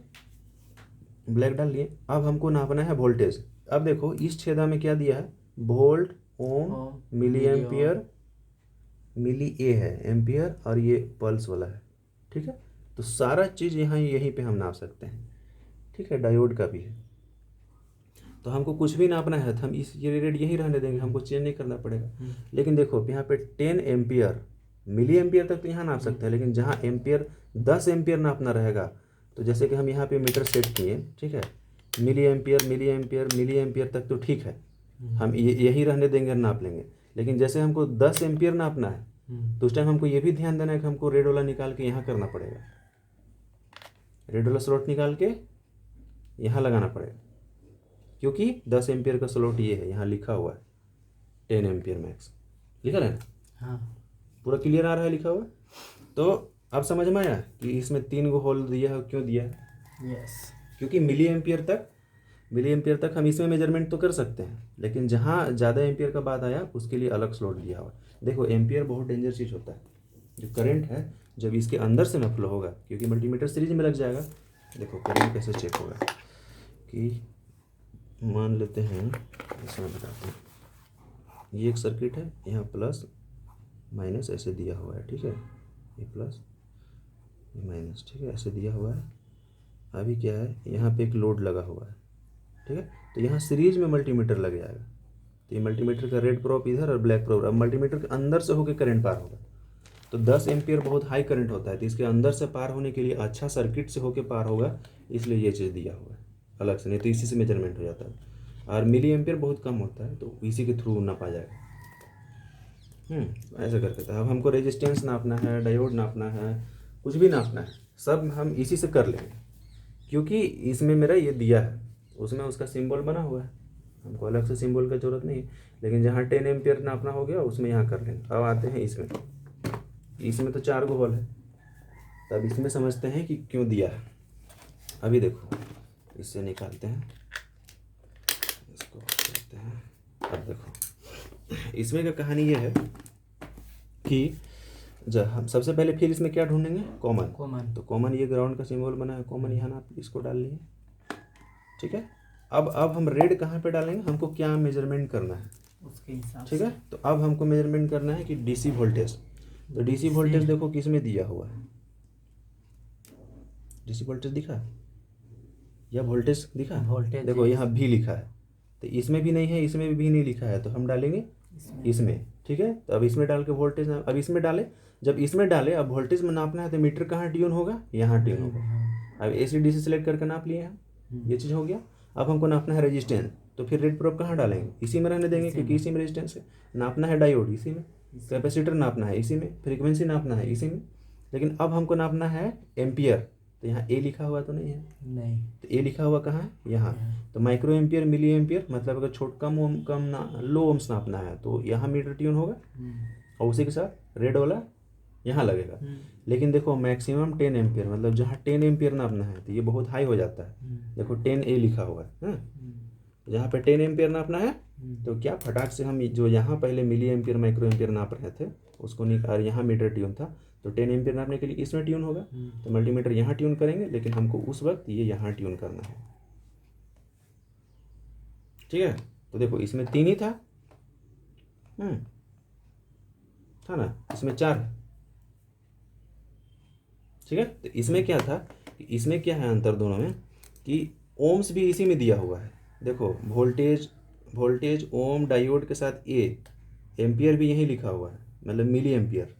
ब्लैक डाल लिए। अब हमको नापना है वोल्टेज। अब देखो इस छेदा में क्या दिया है, वोल्ट, ओम, मिली एम्पियर, मिली ए है एम्पियर, और ये पल्स वाला है, ठीक है। तो सारा चीज़ यहाँ यहीं पे हम नाप सकते हैं, ठीक है। डायोड का भी है। तो हमको कुछ भी नापना है तो हम ये रेट यही रहने देंगे, हमको चेंज नहीं करना पड़ेगा। लेकिन देखो यहाँ पे 10 एम्पियर, मिली एम्पियर तक तो यहाँ नाप सकते हैं, लेकिन जहाँ एम्पियर 10 एम्पियर नापना रहेगा, तो जैसे कि हम यहाँ पे मीटर सेट किए, ठीक है, milli ampere milli ampere milli ampere तक तो ठीक है, हम यही रहने देंगे, नाप लेंगे। लेकिन जैसे हमको 10 एम्पियर नापना है तो उस टाइम हमको ये भी ध्यान देना है कि हमको रेड वाला निकाल के यहाँ करना पड़ेगा, रेड वाला स्लॉट निकाल के यहाँ लगाना पड़ेगा, क्योंकि 10 एम्पियर का स्लॉट ये है, यहाँ लिखा हुआ है 10 एम्पियर मैक्स, लिखा है ना। हाँ, पूरा क्लियर आ रहा है लिखा हुआ। तो अब समझ में आया कि इसमें 3 गो होल दिया है, क्यों दिया है? यस, क्योंकि मिली एम्पियर तक हम इसमें मेजरमेंट तो कर सकते हैं, लेकिन जहाँ ज़्यादा एम्पियर का बात आया उसके लिए अलग स्लॉट दिया हुआ। देखो एम्पियर बहुत डेंजर चीज़ होता है, जो करंट है जब इसके अंदर से न फ्लो होगा, क्योंकि मल्टीमीटर सीरीज में लग जाएगा। देखो करंट कैसे चेक होगा कि मान लेते हैं, इसमें बताते हैं, ये एक सर्किट है, यहाँ प्लस माइनस ऐसे दिया हुआ है, ठीक है, ये प्लस ये माइनस, ठीक है, ऐसे दिया हुआ है। अभी क्या है, यहाँ पे एक लोड लगा हुआ है, ठीक है, तो यहाँ सीरीज में मल्टीमीटर लग जाएगा। तो ये मल्टीमीटर का रेड प्रोब इधर और ब्लैक प्रोब, अब मल्टीमीटर के अंदर से होकर करंट पार होगा। तो 10 एम्पियर बहुत हाई करंट होता है, तो इसके अंदर से पार होने के लिए अच्छा सर्किट से होकर पार होगा, इसलिए ये चीज़ दिया हुआ है, अलग से, नहीं तो इसी से मेजरमेंट हो जाता है। और मिली एम्पियर बहुत कम होता है तो इसी के थ्रू नापा जाएगा। ऐसा करके था। अब हमको रेजिस्टेंस नापना है, डायोड नापना है, कुछ भी नापना है, सब हम इसी से कर लेंगे, क्योंकि इसमें मेरा ये दिया है, उसमें उसका सिंबल बना हुआ है, हमको अलग से सिंबल का ज़रूरत नहीं है। लेकिन जहाँ 10 एम्पियर नापना हो गया उसमें यहाँ कर लेंगे। अब आते हैं इसमें, इसमें तो 4 गो होल है, तब इसमें समझते हैं कि क्यों दिया है। अभी देखो, इससे निकालते हैं, इसको करते हैं। अब देखो, इसमें का कहानी ये है कि जब हम सबसे पहले फिर इसमें क्या ढूंढेंगे, कॉमन। तो कॉमन, ये ग्राउंड का सिंबल बना है, कॉमन यहाँ आप इसको डाल लिए, ठीक है। अब हम रेड कहाँ पे डालेंगे, हमको क्या मेजरमेंट करना है उसके हिसाब ठीक है। से। तो अब हमको मेजरमेंट करना है कि डीसी वोल्टेज। तो डीसी वोल्टेज देखो किस में दिया हुआ है, डीसी वोल्टेज दिखा या वोल्टेज दिखा, वोल्टेज देखो यहाँ भी लिखा है, तो इसमें भी नहीं है, इसमें भी नहीं लिखा है, तो हम डालेंगे इसमें, ठीक है। तो अब इसमें डाल के वोल्टेज, अब इसमें डाले, जब इसमें डाले अब वोल्टेज में नापना है तो मीटर कहाँ ट्यून होगा, यहाँ ट्यून होगा। अब एसी डीसी सेलेक्ट करके नाप लिए हैं, ये चीज़ हो गया। अब हमको नापना है रेजिस्टेंस, तो फिर रेड प्रोब कहाँ डालेंगे, इसी में रहने देंगे, क्योंकि इसी में रेजिस्टेंस है। नापना है डायोड, इसी में। कैपेसिटर नापना है इसी में, फ्रीक्वेंसी नापना है इसी में। लेकिन अब हमको नापना है एम्पियर, तो यहाँ ए लिखा हुआ तो नहीं है, नहीं, तो ए लिखा हुआ कहाँ है, यहाँ। तो माइक्रो एम्पियर, मिली एम्पियर, मतलब अगर कम ना, लो ओम्स नापना है तो यहाँ मीटर ट्यून होगा, और उसी के साथ रेड वाला यहाँ लगेगा। लेकिन देखो मैक्सिमम 10 एम्पियर, मतलब जहाँ 10 एम्पियर नापना है तो ये बहुत हाई हो जाता है। देखो 10 ए लिखा हुआ है, जहाँ पे 10 एम्पियर नापना है तो क्या फटाक से हम जो यहाँ पहले मिली एम्पियर माइक्रो एम्पियर नाप रहे थे उसको निकाल, यहाँ मीटर ट्यून था, तो 10 एम्पियर नापने के लिए इसमें ट्यून होगा, तो मल्टीमीटर यहाँ ट्यून करेंगे, लेकिन हमको उस वक्त ये यहाँ ट्यून करना है, ठीक है। तो देखो इसमें 3 ही था, था ना, इसमें 4 है, ठीक है। तो इसमें क्या था, इसमें क्या है अंतर दोनों में, कि ओम्स भी इसी में दिया हुआ है। देखो वोल्टेज ओम डायोड के साथ ए, एम्पियर भी यही लिखा हुआ है, मतलब मिली एम्पियर,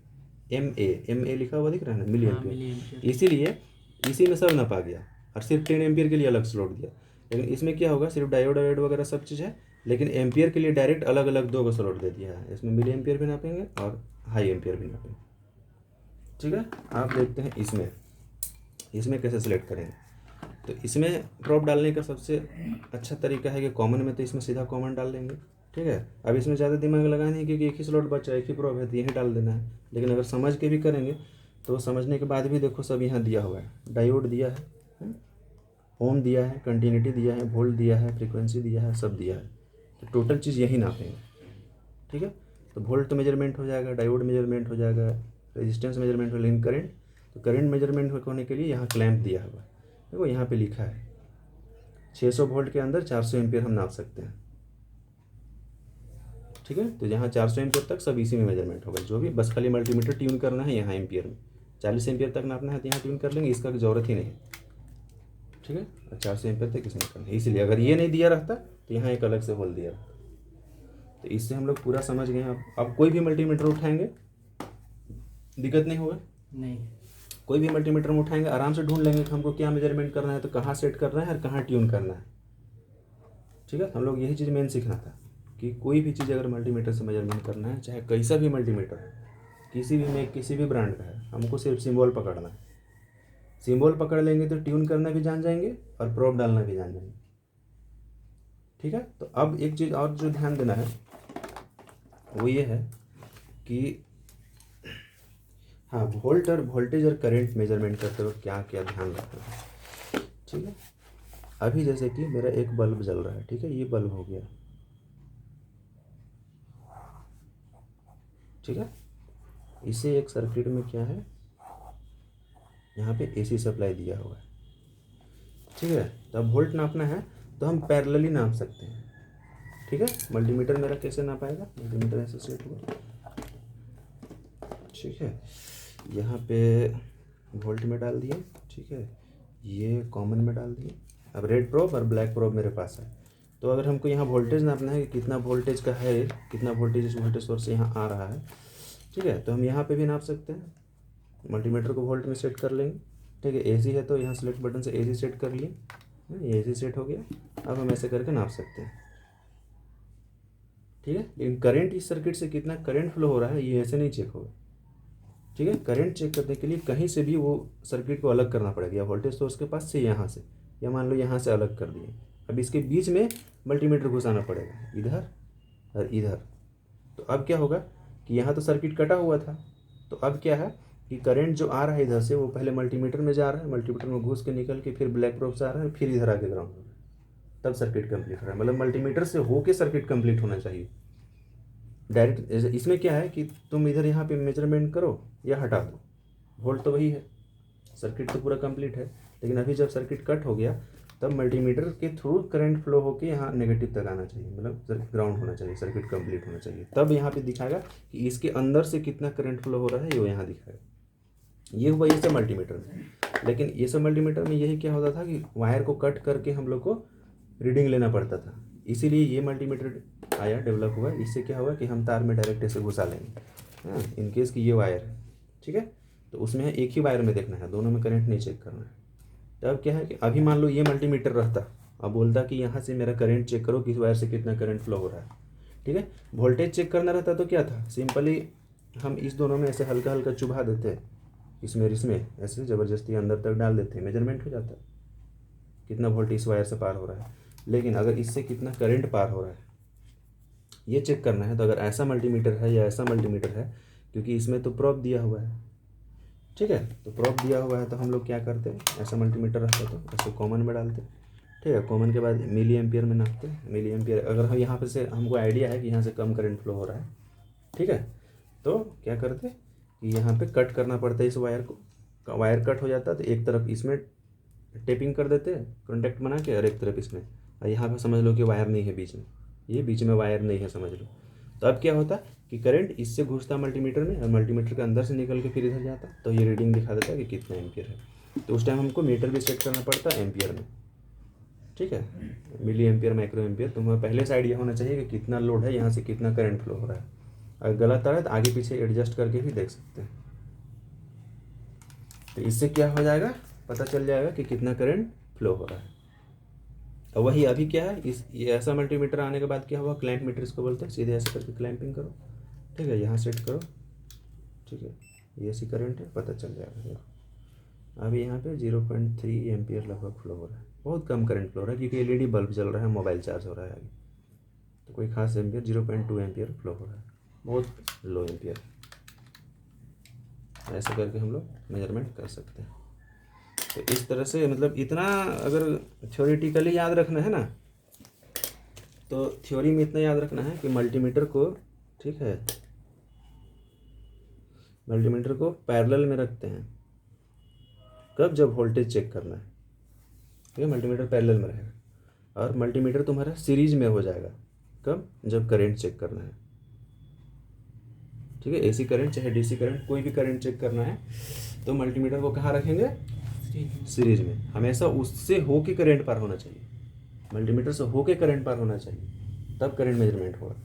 एम ए लिखा हुआ दिख रहा है ना, मिली एम्पियर। इसीलिए इसी में सब नपा गया, और सिर्फ 10 एम्पियर के लिए अलग स्लॉट दिया। लेकिन इसमें क्या होगा, सिर्फ डायोड वगैरह सब चीज़ है, लेकिन एम्पियर के लिए डायरेक्ट अलग अलग 2 स्लॉट दे दिया है। इसमें मिली एम्पियर भी नापेंगे और हाई एम्पियर भी नापेंगे, ठीक है। आप देखते हैं इसमें कैसे सेलेक्ट करेंगे। तो इसमें ड्रॉप डालने का सबसे अच्छा तरीका है कि कॉमन में, तो इसमें सीधा कॉमन डाल देंगे, ठीक है। अब इसमें ज़्यादा दिमाग लगाना नहीं, क्योंकि एक ही स्लॉट बचा है, एक ही प्रोब है, तो यही डाल देना है। लेकिन अगर समझ के भी करेंगे तो समझने के बाद भी देखो सब यहाँ दिया हुआ है, डायोड दिया है, ओम दिया है, कंटिन्यूटी दिया है, वोल्ट दिया है, फ्रीक्वेंसी दिया है, सब दिया है। तो टोटल चीज़ यही नापेंगे, ठीक है। तो वोल्ट तो मेजरमेंट हो जाएगा, डायोड मेजरमेंट हो जाएगा, रेजिस्टेंस मेजरमेंट हो, लेकिन करंट, तो करंट मेजरमेंट होने के लिए यहाँ क्लैंप दिया हुआ है। देखो यहाँ पे लिखा है 600 वोल्ट के अंदर 400 एम्पियर हम नाप सकते हैं, ठीक है। तो यहाँ 400 एम्पियर तक सब इसी में मेजरमेंट होगा, जो भी, बस खाली मल्टीमीटर ट्यून करना है यहाँ एम्पियर में। 40 एम्पियर तक नापना है तो यहाँ ट्यून कर लेंगे, इसका ज़रूरत ही नहीं, ठीक है। और 400 एम्पियर तक इसमें करना है, इसलिए अगर ये नहीं दिया रहता तो यहाँ एक अलग से होल दिया रहता। तो इससे हम लोग पूरा समझ गए हैं। अब कोई भी मल्टीमीटर उठाएंगे दिक्कत नहीं होगा, नहीं, कोई भी मल्टीमीटर में उठाएंगे आराम से ढूंढ लेंगे कि हमको क्या मेजरमेंट करना है, तो कहाँ सेट करना है और कहाँ ट्यून करना है, ठीक है। हम लोग यही चीज़ मेन सीखना था कि कोई भी चीज़ अगर मल्टीमीटर से मेजरमेंट करना है, चाहे कैसा भी मल्टीमीटर है, किसी भी मेक, किसी भी ब्रांड का है, हमको सिर्फ सिंबल पकड़ना है। सिंबल पकड़ लेंगे तो ट्यून करना भी जान जाएंगे और प्रोब डालना भी जान जाएंगे, ठीक है। तो अब एक चीज़ और जो ध्यान देना है वो ये है कि हाँ, वोल्टेज और करंट मेजरमेंट करते वक्त क्या क्या ध्यान रखना है, ठीक है। अभी जैसे कि मेरा एक बल्ब जल रहा है, ठीक है, ये बल्ब हो गया, ठीक है। इसे एक सर्किट में क्या है, यहाँ पे एसी सप्लाई दिया हुआ है, ठीक है। तो अब वोल्ट नापना है तो हम पैरेलली नाप सकते हैं, ठीक है। मल्टीमीटर मेरा कैसे नापाएगा, मल्टीमीटर ऐसे सेट हुआ, ठीक है। यहाँ पे वोल्ट में डाल दिए, ठीक है, ये कॉमन में डाल दिए। अब रेड प्रोब और ब्लैक प्रोब मेरे पास है, तो अगर हमको यहाँ वोल्टेज नापना है कि कितना वोल्टेज का है, कितना वोल्टेज सोर्स यहाँ आ रहा है, ठीक है, तो हम यहाँ पे भी नाप सकते हैं। मल्टीमीटर को वोल्ट में सेट कर लेंगे, ठीक है। एसी है तो यहाँ सेलेक्ट बटन से एसी सेट कर लिए, ये ऐसे सेट हो गया। अब हम ऐसे करके नाप सकते हैं, ठीक है। लेकिन करंट इस सर्किट से कितना करंट फ्लो हो रहा है ये ऐसे नहीं चेक होगा, ठीक है। करंट चेक करने के लिए कहीं से भी वो सर्किट को अलग करना पड़ेगा, या वोल्टेज सोर्स के पास से यहाँ से, या मान लो यहाँ से अलग कर दिए। अब इसके बीच में मल्टीमीटर घुसाना पड़ेगा, इधर और इधर। तो अब क्या होगा कि यहाँ तो सर्किट कटा हुआ था, तो अब क्या है कि करंट जो आ रहा है इधर से वो पहले मल्टीमीटर में जा रहा है, मल्टीमीटर में घुस के निकल के फिर ब्लैक प्रोब से आ रहा है, फिर इधर आके ग्राउंड हो रहा है, तब सर्किट कंप्लीट हो रहा है। मतलब मल्टीमीटर से होके सर्किट कंप्लीट होना चाहिए। डायरेक्ट इसमें क्या है कि तुम इधर यहाँ पे मेजरमेंट करो या हटा दो, वोल्ट तो वही है, सर्किट तो पूरा कंप्लीट है। लेकिन अभी जब सर्किट कट हो गया तब मल्टीमीटर के थ्रू करंट फ्लो होके यहाँ नेगेटिव तक आना चाहिए, मतलब ग्राउंड होना चाहिए, सर्किट कंप्लीट होना चाहिए। तब यहाँ पे दिखाएगा कि इसके अंदर से कितना करंट फ्लो हो रहा है, वो यहाँ दिखाएगा। ये हुआ ये सब मल्टीमीटर में। लेकिन ये सब मल्टीमीटर में यही क्या होता था कि वायर को कट करके हम लोग को रीडिंग लेना पड़ता था, इसीलिए ये मल्टीमीटर आया, डेवलप हुआ। इससे क्या हुआ कि हम तार में डायरेक्ट ऐसे घुसा लेंगे, हाँ, इनकेस कि ये वायर है, ठीक है। तो उसमें एक ही वायर में देखना है, दोनों में करंट नहीं चेक करना है। तो अब क्या है कि अभी मान लो ये मल्टीमीटर रहता, अब बोलता कि यहाँ से मेरा करंट चेक करो, किस वायर से कितना करंट फ्लो हो रहा है, ठीक है। वोल्टेज चेक करना रहता तो क्या था, सिंपली हम इस दोनों में ऐसे हल्का हल्का चुभा देते, इसमें ऐसे ज़बरदस्ती अंदर तक डाल देते, मेजरमेंट हो जाता कितना वोल्ट इस वायर से पार हो रहा है। लेकिन अगर इससे कितना करंट पार हो रहा है ये चेक करना है, तो अगर ऐसा मल्टीमीटर है या ऐसा मल्टीमीटर है, क्योंकि इसमें तो प्रोब दिया हुआ है, ठीक है। तो प्रोब दिया हुआ है तो हम लोग क्या करते हैं, ऐसा मल्टीमीटर रहता तो ऐसे कॉमन में डालते, ठीक है। कॉमन के बाद मिली एम्पियर में नापते हैं, मिली एम्पियर। अगर हम यहाँ पे से हमको आइडिया है कि यहाँ से कम करंट फ्लो हो रहा है, ठीक है, तो क्या करते कि यहाँ पे कट करना पड़ता है इस वायर को। वायर कट हो जाता है तो एक तरफ इसमें टेपिंग कर देते हैं कॉन्टैक्ट बना के, और एक तरफ इसमें, और यहाँ पे समझ लो कि वायर नहीं है बीच में, ये बीच में वायर नहीं है समझ लो। तो अब क्या होता कि करंट इससे घुसता मल्टीमीटर में, और मल्टीमीटर के अंदर से निकल के फिर इधर जाता, तो ये रीडिंग दिखा देता कि कितना एम्पियर है। तो उस टाइम हमको मीटर भी सेट करना पड़ता है एम्पियर में, ठीक है, मिली एम्पियर, माइक्रो एम्पियर। तुम्हें पहले से आइडिया होना चाहिए कि कितना लोड है, यहाँ से कितना करंट फ्लो हो रहा है। अगर गलत आ रहा है तो आगे पीछे एडजस्ट करके भी देख सकते हैं। तो इससे क्या हो जाएगा, पता चल जाएगा कि कितना करंट फ्लो हो रहा है। और वही अभी क्या है, ये ऐसा मल्टीमीटर आने के बाद क्या हुआ, क्लैंप मीटर इसको बोलते हैं। सीधे ऐसे करके क्लैंपिंग करो, ठीक है, यहाँ सेट करो, ठीक है, ये ऐसी करंट है, पता चल जाएगा। देखो अभी यहाँ पे 0.3 एम्पियर लगभग फ्लो हो रहा है, बहुत कम करंट फ्लो हो रहा है, क्योंकि एलईडी बल्ब जल रहा है, मोबाइल चार्ज हो रहा है आगे, तो कोई खास एम्पियर 0.2 एम्पियर फ्लो हो रहा है, बहुत लो एम्पियर। ऐसे करके हम लोग मेजरमेंट कर सकते हैं। तो इस तरह से मतलब इतना अगर थ्योरेटिकली याद रखना है ना, तो थ्योरी में इतना याद रखना है कि मल्टीमीटर को, ठीक है, मल्टीमीटर को पैरेलल में रखते हैं कब, जब वोल्टेज चेक करना है, ठीक है, मल्टीमीटर पैरेलल में रहेगा। और मल्टीमीटर तुम्हारा सीरीज में हो जाएगा कब, जब करंट चेक करना है, ठीक है। एसी करंट चाहे डीसी करंट, कोई भी करंट चेक करना है तो मल्टीमीटर को कहाँ रखेंगे, सीरीज में। हमेशा उससे होके करंट पार होना चाहिए, मल्टीमीटर से होके करंट पार होना चाहिए, तब करंट मेजरमेंट होगा।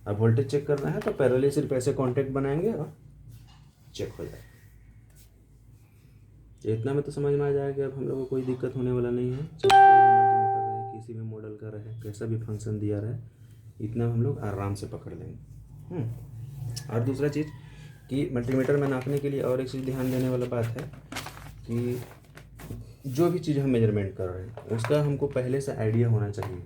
अब वोल्टेज चेक करना है तो पैरेलली सिर्फ ऐसे कांटेक्ट बनाएंगे और चेक हो जाएगा। तो इतना में तो समझ में आ जाएगा कि अब हम लोग को कोई दिक्कत होने वाला नहीं है, चाहे कोई भी मल्टीमीटर रहे, किसी भी मॉडल का रहे, कैसा भी फंक्शन दिया रहे, इतना हम लोग आराम से पकड़ लेंगे। और दूसरा चीज़ कि मल्टीमीटर में नापने के लिए और एक चीज़ ध्यान देने वाला बात है कि जो भी चीज़ हम मेजरमेंट कर रहे हैं उसका हमको पहले से आइडिया होना चाहिए,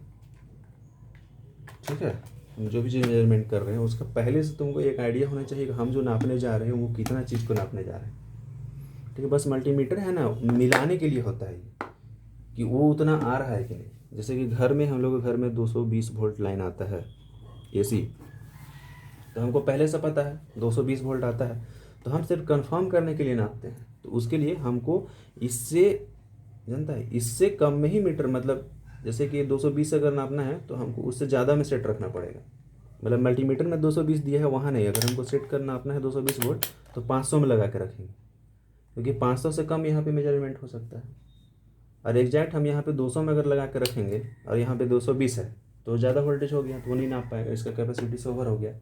ठीक है। हम जो भी चीज़ मेजरमेंट कर रहे हैं उसका पहले से तुमको एक आइडिया होना चाहिए कि हम जो नापने जा रहे हैं वो कितना चीज़ को नापने जा रहे हैं, ठीक है। बस मल्टीमीटर है ना, मिलाने के लिए होता है कि वो उतना आ रहा है कि नहीं। जैसे कि घर में, हम लोग के घर में 220 वोल्ट लाइन आता है एसी, तो हमको पहले से पता है 220 वोल्ट आता है, तो हम सिर्फ कंफर्म करने के लिए नापते हैं। तो उसके लिए हमको इससे, जानता है, इससे कम में ही मीटर, मतलब जैसे कि 220 अगर नापना है तो हमको उससे ज़्यादा में सेट रखना पड़ेगा। मतलब मल्टीमीटर में 220 दिया है, वहाँ नहीं, अगर हमको सेट करना अपना है 220 वोल्ट तो 500 में लगा के रखेंगे, क्योंकि 500 से कम यहाँ पे मेजरमेंट हो सकता है। और एग्जैक्ट हम यहाँ पे 200 में अगर लगा के रखेंगे और यहाँ पे 220 है तो ज़्यादा वोल्टेज हो गया, तो वो नहीं नाप पाएगा, इसका कैपेसिटी से ओवर हो गया।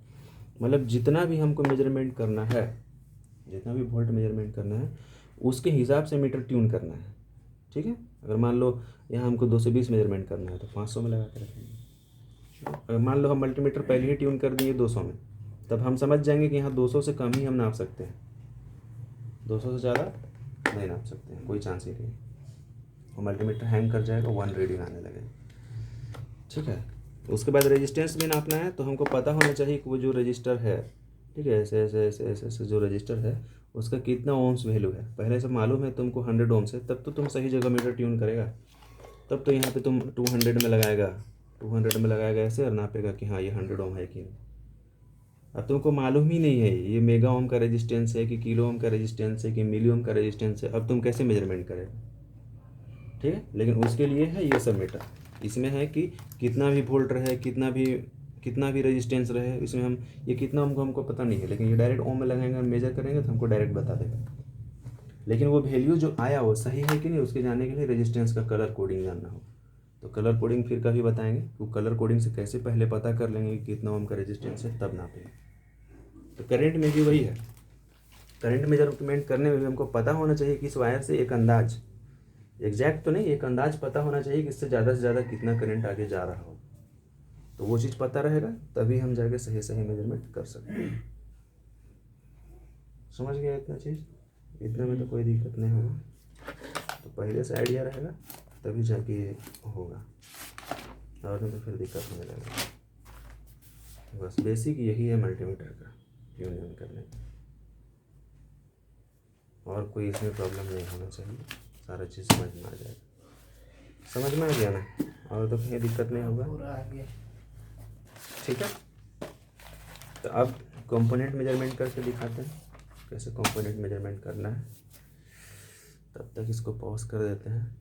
मतलब जितना भी हमको मेजरमेंट करना है, जितना भी वोल्ट मेजरमेंट करना है, उसके हिसाब से मीटर ट्यून करना है, ठीक है। अगर मान लो यहाँ हमको 220 मेजरमेंट करना है तो 500 में लगा के रखेंगे। अगर मान लो हम मल्टीमीटर पहले ही ट्यून कर दिए 200 में, तब हम समझ जाएंगे कि यहाँ 200 से कम ही हम नाप सकते हैं, 200 से ज़्यादा नहीं नाप सकते हैं, कोई चांस ही नहीं। वो मल्टीमीटर हैंग कर जाएगा, 1 रीडिंग आने लगेगा। ठीक है, उसके बाद रेजिस्टेंस भी नापना है, तो हमको पता होना चाहिए कि वो जो रजिस्टर है, ठीक है, ऐसे ऐसे ऐसे ऐसे ऐसे जो रजिस्टर है उसका कितना ओम्स वैल्यू है। पहले से मालूम है तुमको 100 ओम्स है, तब तो तुम सही जगह मीटर ट्यून करेगा। तब तो यहाँ पे तुम 200 में लगाएगा, 200 में लगाएगा ऐसे और नापेगा कि हाँ ये 100 ओम है कि नहीं। अब तुमको मालूम ही नहीं है ये मेगा ओम का रेजिस्टेंस है कि किलो ओम का रेजिस्टेंस है कि मिली ओम का रेजिस्टेंस है, अब तुम कैसे मेजरमेंट करेगा। ठीक है, लेकिन उसके लिए है ये सब मीटर। इसमें है कि कितना भी वोल्ट रहे, कितना भी रेजिस्टेंस रहे, इसमें हम ये कितना हमको पता नहीं है, लेकिन ये डायरेक्ट ओम में लगाएंगे, मेजर करेंगे तो हमको डायरेक्ट बता देगा। लेकिन वो वैल्यू जो आया वो सही है कि नहीं, उसके जानने के लिए रेजिस्टेंस का कलर कोडिंग जानना होगा। तो कलर कोडिंग फिर कभी बताएंगे, वो कलर कोडिंग से कैसे पहले पता कर लेंगे कि कितना ओम का रेजिस्टेंस है, तब नापेंगे। तो करंट में भी वही है, करंट मेजरमेंट करने में भी हमको पता होना चाहिए कि इस वायर से एक अंदाज, एग्जैक्ट तो नहीं, एक अंदाज पता होना चाहिए कि इससे ज़्यादा से ज़्यादा कितना करंट आगे जा रहा हो। तो वो चीज़ पता रहेगा तभी हम जाके सही सही मेजरमेंट कर सकते हैं। समझ गया इतना चीज़, इतने में तो कोई दिक्कत नहीं होगा। तो पहले से आइडिया रहेगा तभी जाके ये होगा, और नहीं तो फिर दिक्कत होने लगेगा। बस बेसिक यही है मल्टीमीटर का ट्यूनिंग करने का, और कोई इसमें प्रॉब्लम नहीं होना चाहिए, सारा चीज़ समझ में आ जाएगा। समझ में आ गया ना, और तो कहीं दिक्कत नहीं होगा। पूरा आ गया। ठीक है, तो अब कंपोनेंट मेजरमेंट करके दिखाते हैं कैसे कंपोनेंट मेजरमेंट करना है। तब तक इसको पॉज कर देते हैं।